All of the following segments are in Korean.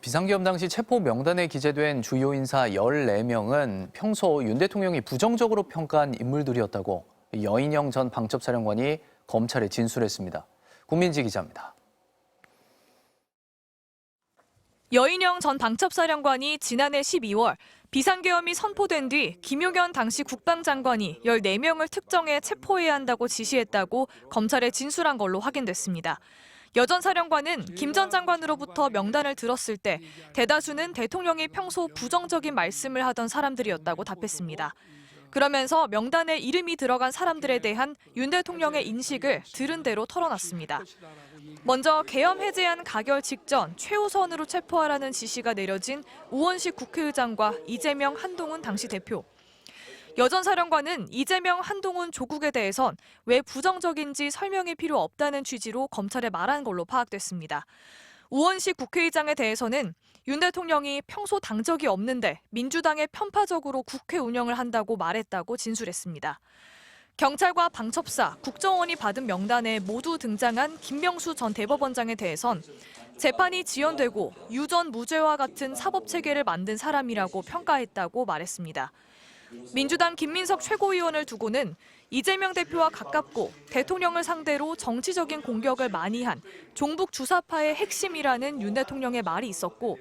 비상계엄 당시 체포 명단에 기재된 주요 인사 14명은 평소 윤 대통령이 부정적으로 평가한 인물들이었다고 여인영 전 방첩사령관이 검찰에 진술했습니다. 국민지 기자입니다. 여인영 전 방첩사령관이 지난해 12월 비상계엄이 선포된 뒤 김용현 당시 국방장관이 14명을 특정해 체포해야 한다고 지시했다고 검찰에 진술한 걸로 확인됐습니다. 여 전 사령관은 김 전 장관으로부터 명단을 들었을 때 대다수는 대통령이 평소 부정적인 말씀을 하던 사람들이었다고 답했습니다. 그러면서 명단에 이름이 들어간 사람들에 대한 윤 대통령의 인식을 들은 대로 털어놨습니다. 먼저 계엄 해제안 가결 직전 최우선으로 체포하라는 지시가 내려진 우원식 국회의장과 이재명, 한동훈 당시 대표. 여 전 사령관은 이재명, 한동훈 조국에 대해선 왜 부정적인지 설명이 필요 없다는 취지로 검찰에 말한 걸로 파악됐습니다. 우원식 국회의장에 대해서는 윤 대통령이 평소 당 적이 없는데 민주당에 편파적으로 국회 운영을 한다고 말했다고 진술했습니다. 경찰과 방첩사, 국정원이 받은 명단에 모두 등장한 김명수 전 대법원장에 대해선 재판이 지연되고 유전 무죄와 같은 사법체계를 만든 사람이라고 평가했다고 말했습니다. 민주당 김민석 최고위원을 두고는 이재명 대표와 가깝고 대통령을 상대로 정치적인 공격을 많이 한 종북 주사파의 핵심이라는 윤 대통령의 말이 있었고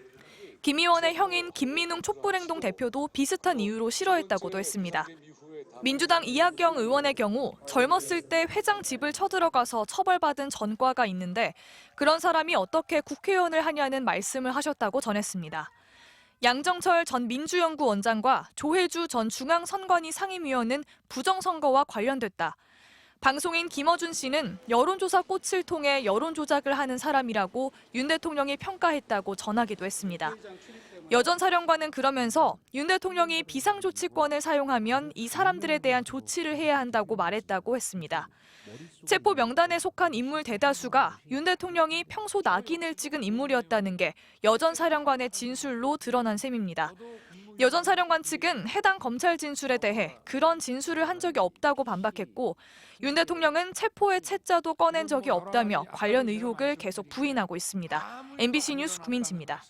김 의원의 형인 김민웅 촛불행동 대표도 비슷한 이유로 싫어했다고도 했습니다. 민주당 이학영 의원의 경우 젊었을 때 회장 집을 쳐들어가서 처벌받은 전과가 있는데 그런 사람이 어떻게 국회의원을 하냐는 말씀을 하셨다고 전했습니다. 양정철 전 민주연구원장과 조혜주 전 중앙선관위 상임위원은 부정선거와 관련됐다. 방송인 김어준 씨는 여론조사 꽃을 통해 여론조작을 하는 사람이라고 윤 대통령이 평가했다고 전하기도 했습니다. 여 전 사령관은 그러면서 윤 대통령이 비상조치권을 사용하면 이 사람들에 대한 조치를 해야 한다고 말했다고 했습니다. 체포 명단에 속한 인물 대다수가 윤 대통령이 평소 낙인을 찍은 인물이었다는 게 여 전 사령관의 진술로 드러난 셈입니다. 여 전 사령관 측은 해당 검찰 진술에 대해 그런 진술을 한 적이 없다고 반박했고 윤 대통령은 체포의 채자도 꺼낸 적이 없다며 관련 의혹을 계속 부인하고 있습니다. MBC 뉴스 구민지입니다.